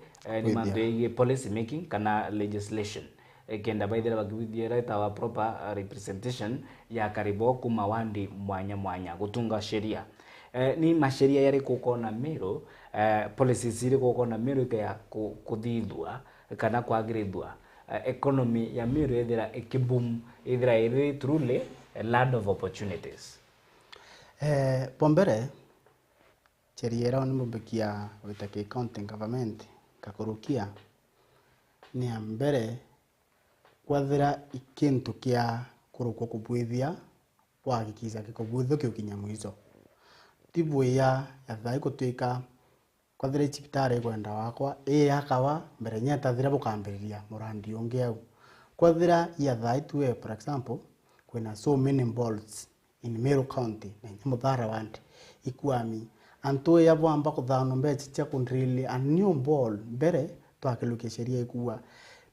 ni mantu igi policy making kana legislation kenda baithira bagwithie right our proper representation ya karibo kuma wandi mwanya gutunga sheria ni masheria yari kukona mero policies iri kukona mero ya kuthithwa kana kwagirithwa economy ya mero ethira ikibum ethira iri truly a land of opportunities pombere cheriera ni mumbikia witake county government kakurukia ni ambere kwathira ikintu kia kuruko kubwithia wagikiza kikobwitho kiukinya mwizo tibweya yathai kutuika kwathira chipitari kwenda wakwa akawa mbere nyeta thira bukambiriria murandi ungi au kwathira yathai tuwe for example kwina so many balls in Meru County na Muthara ward ikwami anto ya bwamba kuthano mbecha cha kundrili a new ball mbere twakilukia sheria ikuwa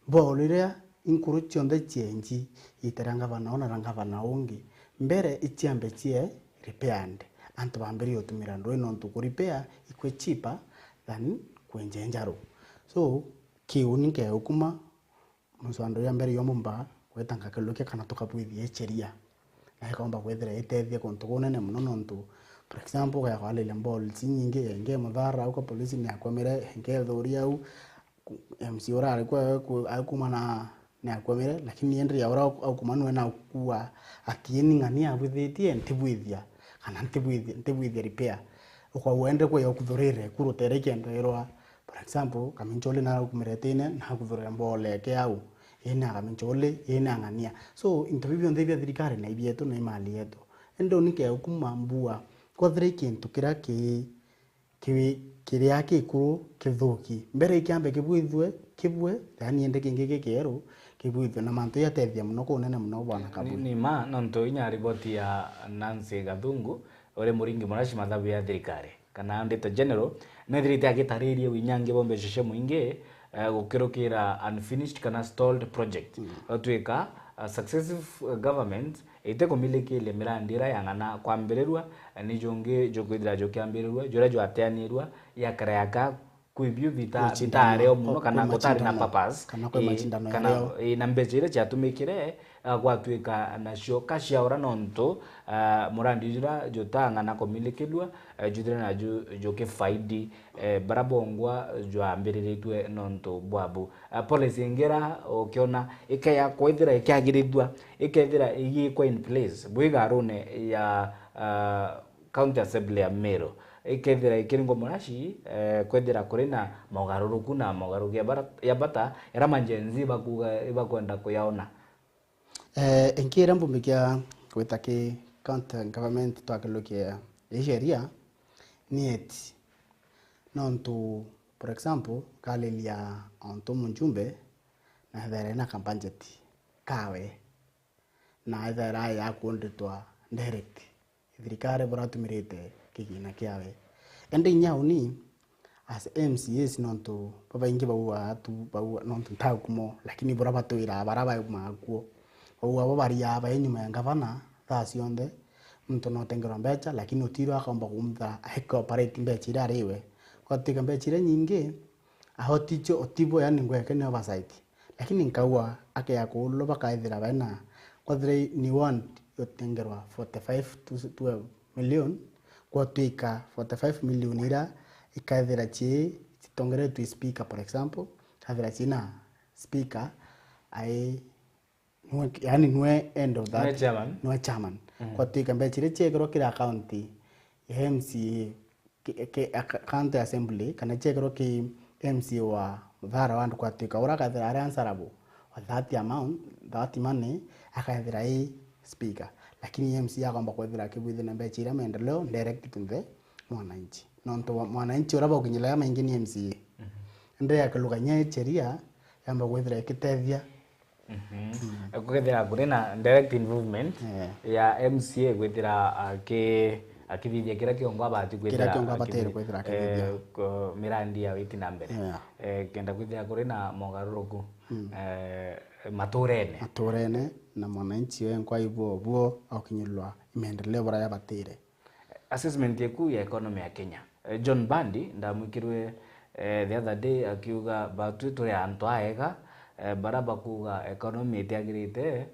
ball ire inkuru chonde chenji iteranga bana ona ranga bana ungi mbere ichiambe chie repaired anto bambiri otumira ndo nontu ku repair ikwe cheaper than kwenjenjaro so kiunike ukuma muswando ya mbere yomumba kwetanga kilukia kana tukabwithie sheria na ikomba kwethira itethia kuntu kunene muno nontu for example ya kwale lembol nyingi enge Muthara uko polisi ni akwamire enge thuria au MC ora alikuwa akumana ni akwamire lakini endri ya ora au kumanwe na kuwa atieni ngani abuthitie ntibwithia kana ntibwithia repair uko wende kwa yokuthurire kurutere kendo irwa for example kaminchole na kumiretene na kuthurira mbole ke au ina kaminchole ina ngania so interview ndivyo thirikari na ibieto na imali yetu endo nike ukuma mbua kwathire kintu kira kiria kikuru kithuki mbere ikiambe kibwe yani ende kingi kero kibwithwe na mantu yatethia muno kunene muno bwana kabuni ni ma nonto inya ripoti ya Nancy Gathungu ore muringi murashi mathabu ya thirikari kana ndeta general na thirite agitaririe winyange bombe sheshe muinge gukirukira unfinished kana stalled project otweka successive government ite kumilikiile mirandira yangana kwambirerwa ni jonge jokwithira jokiambirerwa jora jo ateanirwa yakara yaka kuibyu vitare muno kana gutari na purpose kana na mbejire chatumikire gwatwika nacio kashiaura nonto murandi jira jotanga na komilikidwa judire na joke faidi barabongwa jo ambiriritwe nonto bwabu policy ngera okiona ikaya kwithira ikiagiridwa ikethira igi kwa in place bwiga rune ya county assembly ya Meru ikethira ikiringo munashi kwethira kuri na mogaruruku na mogaruki ya bata era manjenzi bakwenda kuyaona enkira mbumbikia kwitaki county government twakilukia sheria ni eti nontu for example kalilia onto munjumbe na there na kampanjeti kawe na there ya kunditwa direct thirikari buratumirite kigina kiawe ende nyauni as MCAs nontu baba ingi baua nontu takumo lakini bora batuira baraba makuo baua baria ba enyuma ya gavana thasi onde mtu no tengero mbecha lakini utiro akomba kumtha operate mbecha ira riwe kwatika mbecha ira nyingi ahoticho otibo yani ngweke ne oversight lakini nkaua ake yakulo bakaithira bana kwathire ni want yotengerwa 45 to 12 million kwatika 45 million ira ikaithira chi tongere tu speaker for example kaithira china speaker ai yani nwe end of that nwe chairman kwatika mbechire chekero kira county MCA county assembly kana chekero ki MCA wa Muthara wandu kwatika ura kaithira ari answerable wa that money akaithira i speaker lakini MCA akomba kwithira kibwithi na mbechire maendeleo direct to the mwananchi nonto mwananchi uraba ukinyela maingi ni MCA ndio yakaluganya sheria yamba kwithira kitethia kwethira kuri na direct involvement ya MCA kwethira akithithia kira kiongo abati kwethira mirandi ya witi na mbere kenda kwethira kuri na mogaruruku maturene na mwananchi wenkwa ibo akinyulwa imeendelea bora yabatire assessment yeku ya economy ya Kenya John Bandi ndamwikirwe the other day akiuga batu turi antu aega baraba kuga economy itiagirite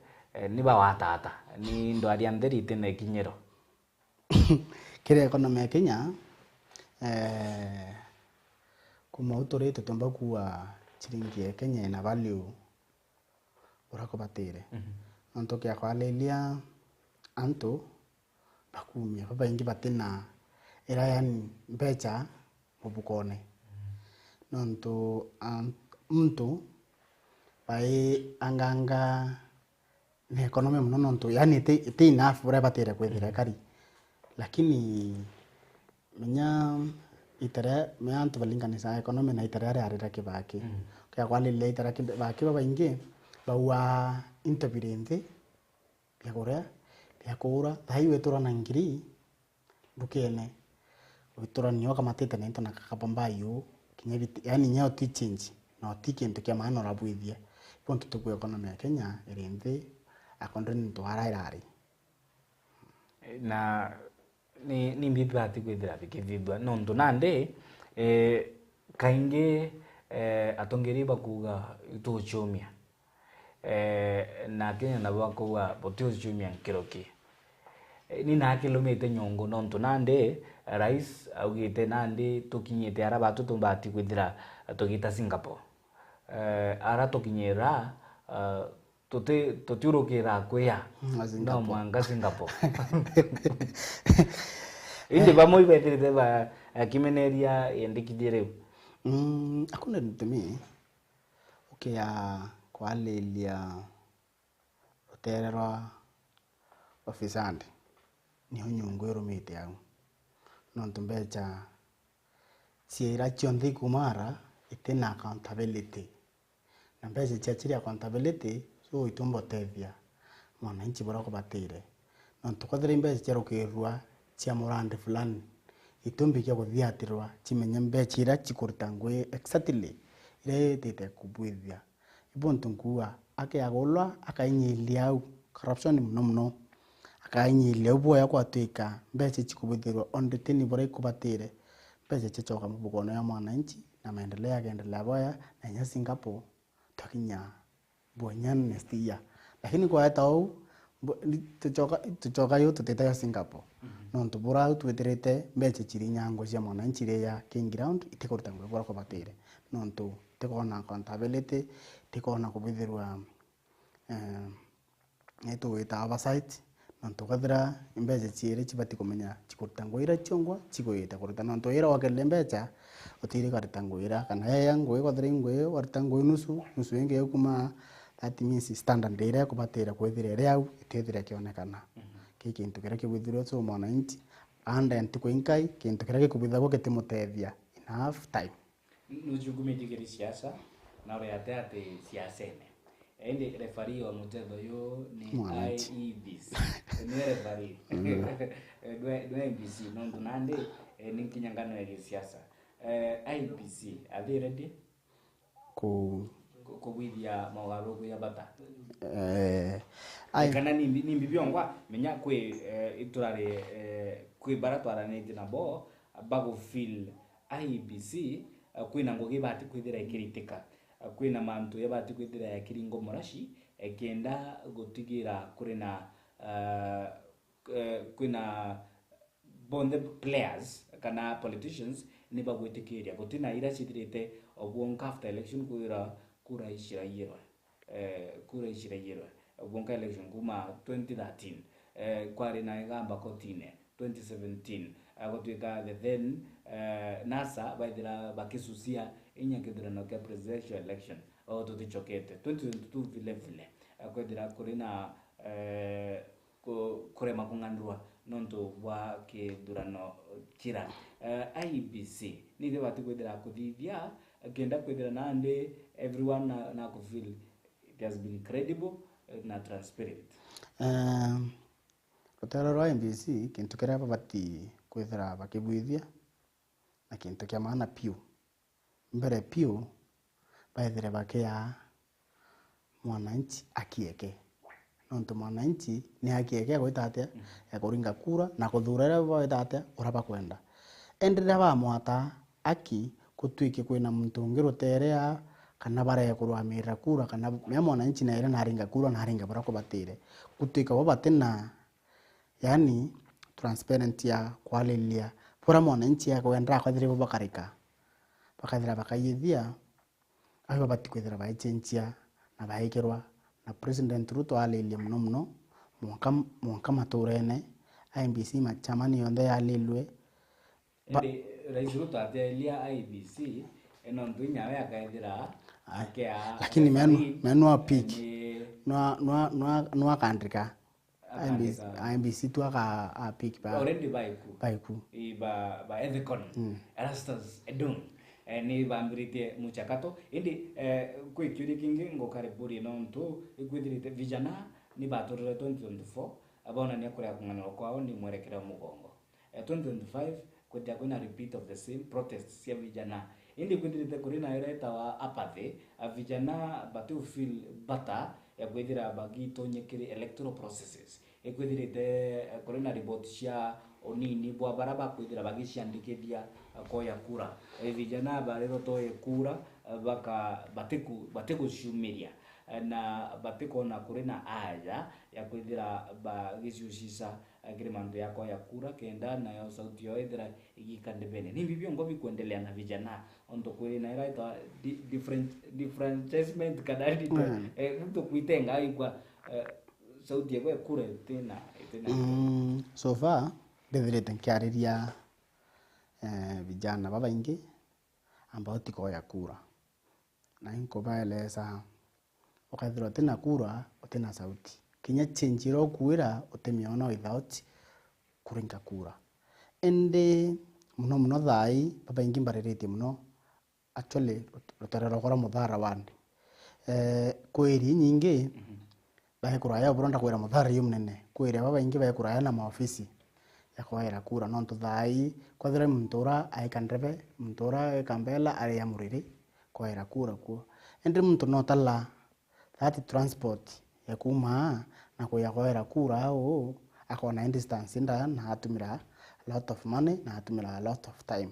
ni bawatata ni ndwari anderite na kinyero kire economy ya Kenya kuma utorete tomba kuwa chiringi ya Kenya ina value urako batire ontoke akwalelia anto bakumia baba ingi batina era yani mbecha mubukone nonto mtu pai anganga ne economy mno nonto yani te enough bora batire kwethira kari lakini menya itara meanto balinganisa economy na itara ari kibaki kya kwalelia itara kibaki baba ingi bawa intervirente ya kura thaiwe tura na ngiri bukene witura nyo kama tete na intana kakapambayo kinya yani nyao ti change na tikintu kya maana rabwithia ponto tuku economy ya Kenya irinde akondeni to harairari na ni mbibi ati kwithira bikithidwa nondu nande kainge atongeri bakuga ituchumia na Kenya na bakuga botuchumia nkiroki ni na kilomita nyongo nontu nande rais augite nande tukinyite ara batu tumbati kwithira tugita Singapore ara tukinyira tutirukira kuya no mwanga Singapore indi bamwe betirite ba kimeneria yendikijire akuna ntumi ukia kwalelia otererwa ofisandi niho nyungu irumite yao nontu mbecha ciira cionthi kumara itina accountability na mbecha ciachiri accountability so itumbo tethia mwananchi bora kubatire nontu kwathira mbecha ciarukirwa cia murandi fulani itumbi kia guthiatirwa cimenya mbecha ira cikuruta ngui exactly ire tete kubwithia ibontu nkua ake agulwa akainyilia au corruption mno akainyilia ubo ya kwatuika mbecha cikubithirwa ondetini bora ikubatire mbecha cicoka mubukono ya mwananchi na maendeleo yagendelea boya na nya Singapore takinya bonya nestia lakini kwa etau tucoka yo tuteta ya Singapore nontu bora tueterete mbecha ciri nyango cia mwananchi ria king ground itikuruta ngwe bora kubatire nontu tikona accountability tikona kubithirwa netu wita oversight nontu kathira imbeca ciiri cibati kumenya cikuruta ngwira ciongwa cigwite kuruta nontu ira wakerire imbeca utiri karuta ngwira kana yaya ngwi kwathira ingwi waruta ngwi nusu nusu ingi kuma that means standard ira kubatira kwithira iri au itithira kionekana ki kintu kiria kibwithirwe so mwananchi anda ntukuinkai kintu kiria gikubithagwo gitimutethia enough time nuchugumijigiri siasa na uriate ati siasene ende refari wa mchezo yo ni IEBC ni refari dwe IEBC nondu nande ni kinyangano ya siasa IEBC are they ready kuwithia mawaro ya bata kana ni bibyongwa menya kwe iturare kwe baratwaranite nabo bago feel IEBC kwina ngogi bati kwithira ikiritika kwina mantu yabati kwithira ya kiringo morashi ekenda gutigira kurina kwina bonde players kana politicians ni bagwitikiria gutina ira citirite obwonka after election kura ishirayirwa obwonka election kuma 2013 kwari na igamba kotine 2017 agotwika the then NASA baithira bakisusia inyakithirano kia presidential election o tutichokete 2022 vile vile akwithira kurina kurema kung'andua nontu bwa kithurano kira IEBC nithe bati kwithira kuthithia kenda kwithira nande everyone na kufeel it has been credible na transparent rutero rwa IEBC kintu kiria babati kwithira bakibwithia na kintu kia maana piu mbere piu baithire bakia mwananchi akieke nontu mwananchi ni akieke gwita atia ya kuringa kura na kuthurera gwita atia uraba kwenda endire ba mwata aki kutwiki kwina muntu ungi ruterea kana bare kurwamira kura kana me mwananchi na ira naringa kura na haringa bara kubatire kutwika bo batina yani transparent ya kwalilia pura mwananchi ya kwenda kwathire bo bakarika bakathira bakayithia ayo bati kwithira baichenchia na baikirwa na president Ruto alilia muno mwaka maturene IEBC machamani yonde yalilwe rais Ruto atelia IEBC eno ndunya ya kaithira akia lakini menu apik no kandrika IEBC tu aka apik ba already baiku ba ethicon Erastus Edung ni bambirite mchakato indi kwikiri kingi ngokariburi nontu ikwithirite vijana ni batorere 2024 abona ni akura kunganiro kwao ni mwerekera mugongo 2025 kutia kuna repeat of the same protests ya vijana indi kwithirite kurina ireta wa apathy vijana batu feel better ya kwithira bagito nyekiri electoral processes ikwithirite kurina report cia onini bwa baraba kwithira bagiciandikithia koya kura vijana barero toye kura baka batiku shumiria na batiko na kurina aya ya kwithira bagiciucisa agreement yako ya kura kenda na yo sauti yo ithira igikandebene ni bibyo ngo bikuendelea na vijana onto kwina iraita differentiation kadari mtu kuitenga igwa sauti yako ya kura tena so far ndithirite nkiariria vijana babaingi ambao tikoya kura na inko baeleza ukaithira tena kura utena sauti kinya chenjiro kuira utemiona without kuringa kura ende muno thai babaingi mbarerete muno actually ruterero kora muthara wandi kweri nyingi bahe kuraya buronda kwera muthara yumnene kweri babaingi bahe kuraya na maofisi ya kwaira kura nontu thai kwathira mtura aikandrebe mtura kambela ari ya muriri kwaira kura ku ende muntu notala that transport ya kuma na kuya kwaira kura au akona distance nda na atumira a lot of money na atumira a lot of time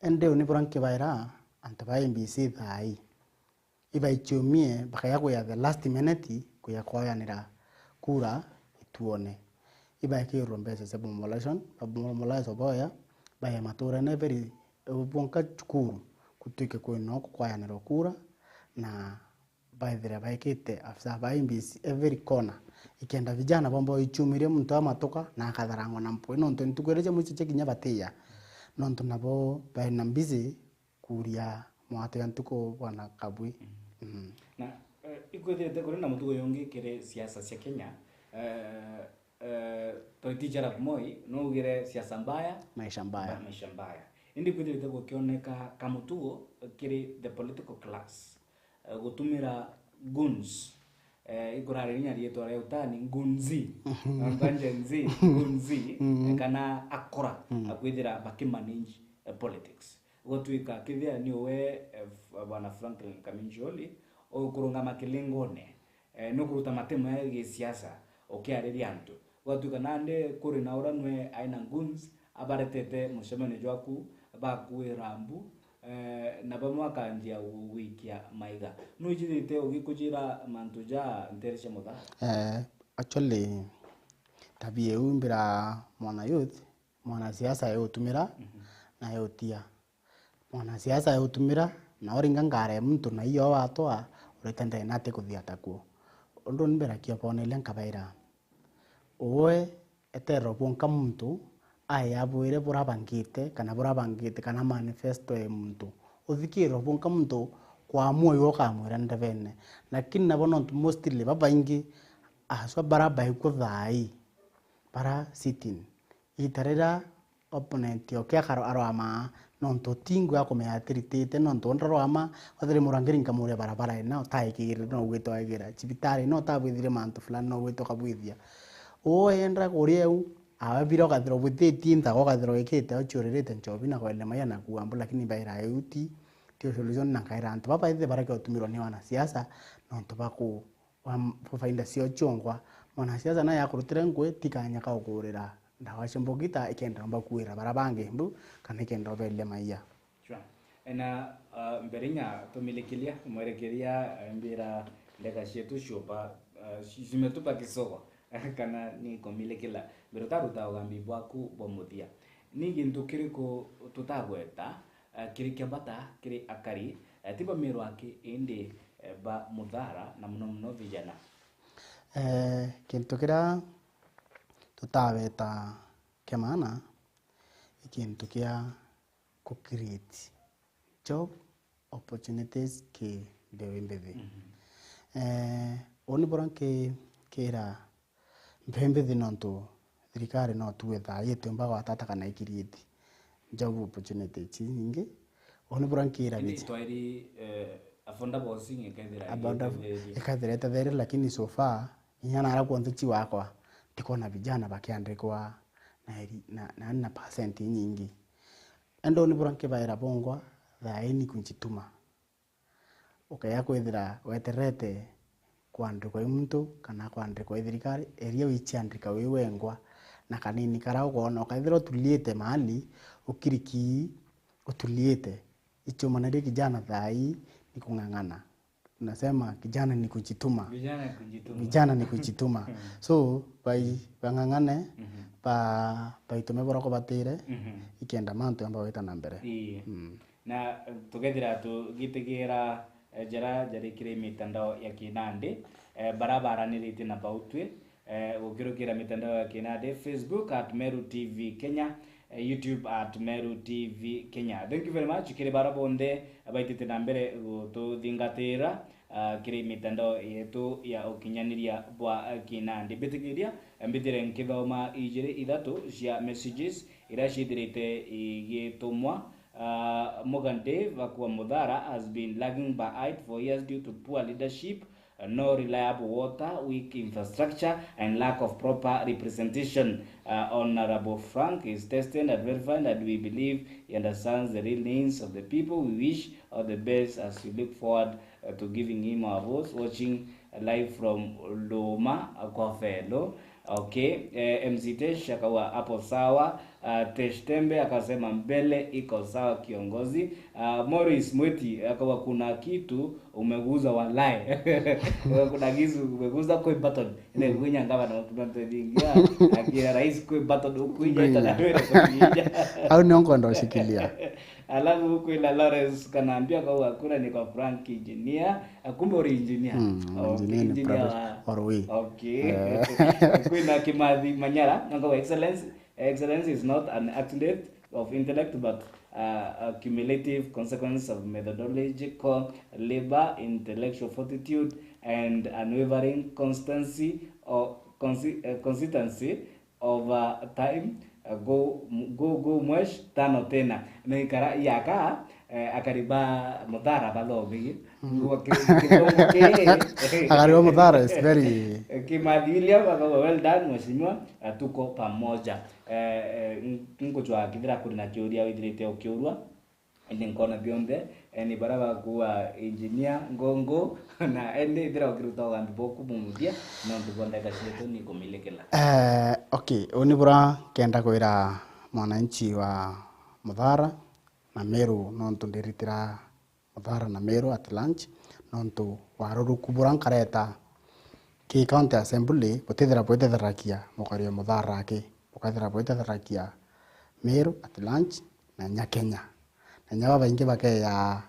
ende uniburanke baira antaba IEBC thai ibaichumie bakaya kuya the last minute kuya kwayanira kura ituone ibaike rombese se bomolation boya baya matura ne very bonka chukuru kutike kwino kwayanira kura na baithira baikite afisa ba IEBC every corner ikenda vijana bombo ichumirie muntu amatoka na akatharangwa na mpwe nontu ntukureje muchiche kinya batia nontu nabo baina busy kuria mwate ya ntuko bwana kabwi na ikwethete kuri na mutugo yongi kire siasa cia Kenya toitijara kumoi no ugire siasa mbaya maisha mbaya indi kwithite gukioneka kamutugo kiri the political class gutumira guns ikurarinya rietwa ria utani gunzi ambanjenzi gunzi kana akora akwithira bakimanage politics gotwika kithia ni we bwana Franklin Kaminjoli okurunga makilingone no kuruta matemo ya gisiasa okiariria antu gotwika nande kuri na uranwe aina guns abaretete mushemene jwaku bakuirambu na bamwaka ndia wikia maiga no jithite ugikujira mantuja nteresha mutha actually tabia umbira mwana siasa yotumira na yotia mwana siasa yotumira na oringa ngare muntu na iyo watwa uretende nate kuthiata ku undu mbera kia pone lenkabaira owe etero bonka muntu aya bwire burabangite kana manifesto ya muntu uthikiro bonka muntu kwa moyo kamwira ndevene lakini nabo mostly babaingi aswa baraba ikuthai para sitting itarera opponent yokia karo arwama nonto tingu ya kumeatiritite nonto ndarwama wathire murangiri nkamure barabara ina taikire no gwito agira cibitari no tabwithire mantu fulani no gwito kabwithia endra kurieu abiro kathiro buteti ntago kathiro ikete ochorerete nchobi na kwele mayana kuambu lakini baira yuti tio solution na kaira antu baba ithe baraka utumiro ni wana siasa nonto baku fainda sio chongwa mwana siasa na yakurutire ngwe tikanya ka ukurira ndawashe mbogita ikenda mbakuira barabange mbu kana ikenda bele maya chwa ena mberinya tumilikilia mwerekeria mbira ndeka shetu shopa zimetupa kisoko kana ni komilekila bero taruta ugambi bwaku bomutia ni gintu kiriko tutagweta kiri bata kiri akari tiba mero aki indi ba mudhara na muno vijana kintu kira tutaweta kemana ikintu kia ku create job opportunities ki bewembebe oni boranke kera mbembe nonto thirikari no tuwetha yetemba watata kana ikirieti job opportunities nyingi oni borankira bichi twairi afonda bossing ekathira ethere lakini so far nyana ara kwanthi wakwa tikona vijana bakiandikwa na percent nyingi endo ni boranke baira bongwa thaini kunjituma ukaya kwithira weterete kwandikwa muntu kana kwandikwa thirikari eria wichiandika wengwa na kanini kara ukona ukaithira tuliete mahali ukiriki utuliete icho manade kijana thai ni kungangana nasema kijana ni kujituma vijana ni kujituma so bangangane itume borako batire ikenda mantu amba weta na mbere na tugethira tugitigira jari kire mitandao ya kinande barabara nirite na bautwe ukirukira mitandao ya kinande Facebook @Meru TV Kenya, YouTube @Meru TV Kenya. Thank you very much kire barabonde abaitite na mbere gututhingatira kire mitandao yetu ya ukinyaniria bwa kinande bitigiria mbitire nkithoma ijire ithatu cia messages irashithirite igitumwa Morgan Dave Akwa Mudhara has been lagging behind for years due to poor leadership, no reliable water, weak infrastructure, and lack of proper representation. Honorable Frank is tested and verified that we believe he understands the real needs of the people. We wish all the best as we look forward to giving him our votes. Watching live from Loma, Kwafelo. Okay, MC Tesh akawa hapo sawa. Teshtembe akasema mbele iko sawa kiongozi. Morris Mweti akawa kuna kitu umeguza walai. Kuna kitu umeguza kwa button. Ile kunya ngaba na tunatendingia. Akia rais kwa button ukuja itanaweza kuja. Au niongo ndo shikilia. Alafu huku ila Lawrence kanaambia kwa hakuna ni kwa Frank engineer. Kumbe uri engineer. Engineer Orui. Okay. Kuina Kimathi Manyara. Ngo excellence is not an accident of intellect but a cumulative consequence of methodological labor, intellectual fortitude, and unwavering constancy or consistency over time. Go mwesh tano tena na ikara yaka akariba Muthara bathomi Akariba Muthara is very Kimathi well done mheshimiwa, tuko pamoja. Nkuchwa kithira kuri na kiuria withirite ukiurwa ende nkona bionde ni baraba kuwa engineer ngongo na ende thira ukiruta gambi boku mumudia no ndubonda gasheto ni kumilekela. Okay, unibura kenda kwira mwananchi wa Muthara na Meru nontu ndiritira Muthara na Meru at lunch nontu waruru kubura nkareta ki county assembly butithira bwetherakia mukario Muthara ki bukathira bwetherakia Meru at lunch na Nyakenya na nyawa baingi bake ya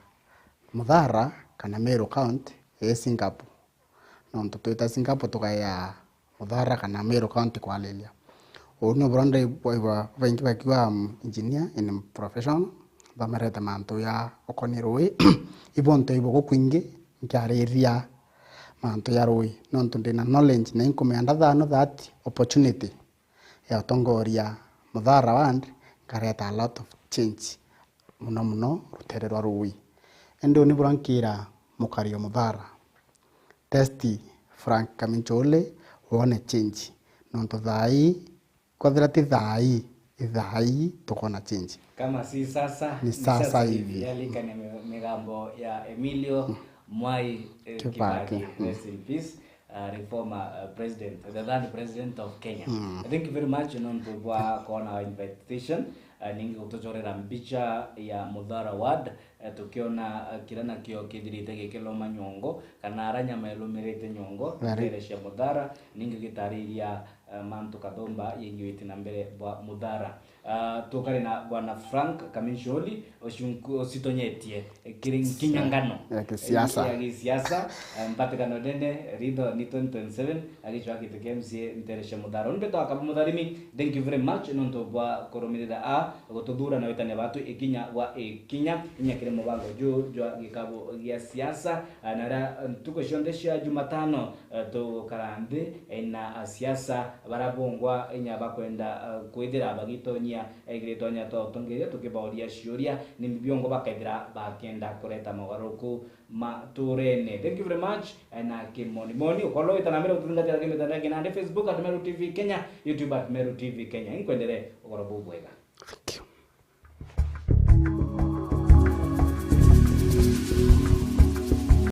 Muthara kana Meru county Singapore nontu twita Singapore tukaya Muthara kana Meru county kwa lelia ono brande baingi bakiwa engineer in profession bamareta mantu ya okoniroi ibonto ibo kwingi nkiareria mantu ya roi nontu ndina knowledge na inkumenda thano that opportunity ya tongoria Muthara wand kareta a lot of change muno rutererwa roi endo ni burankira mukario Muthara testi Frank Kaminchole wone change nontu thai kwathira ti thai tukona change kama si sasa ni sasa hivi yalika ni migambo ya Emilio Mwai Kibaki, rest in peace, reformer president, the third president of Kenya. Thank you very much kwa kona invitation. Ningi kutochorera mbicha ya Muthara ward tukiona kirana kio kithirite gikelo manyongo kana aranya melumirite nyongo teresha Muthara ningi gitariria mantu kathomba yengiwiti na mbere bwa Muthara. Tukari na bwana Frank Kamincholi ositonyetie kinyangano ya kisiasa mpatikano dende rido ni 2027 alichwa kiteke MCA nteresha Muthara onbeto akamudarimi. Thank you very much nonto bwa koromirira gutudura na witane batu ikinya wa ikinya inyakire mubango jwa gikabo gia siasa nara tuko shondesha Jumatano to karande na siasa barabongwa inya bakwenda kwithira bagitonya egiritonya to tongeria tukibauria ciuria ni biongo bakaithira bakenda kureta magaruku maturene. Thank you very much na kimoni ukolo itana mero tutungatira kimetandao kinande Facebook @Meru TV Kenya, YouTube @Meru TV Kenya. Inkwendere ugorobo bwega.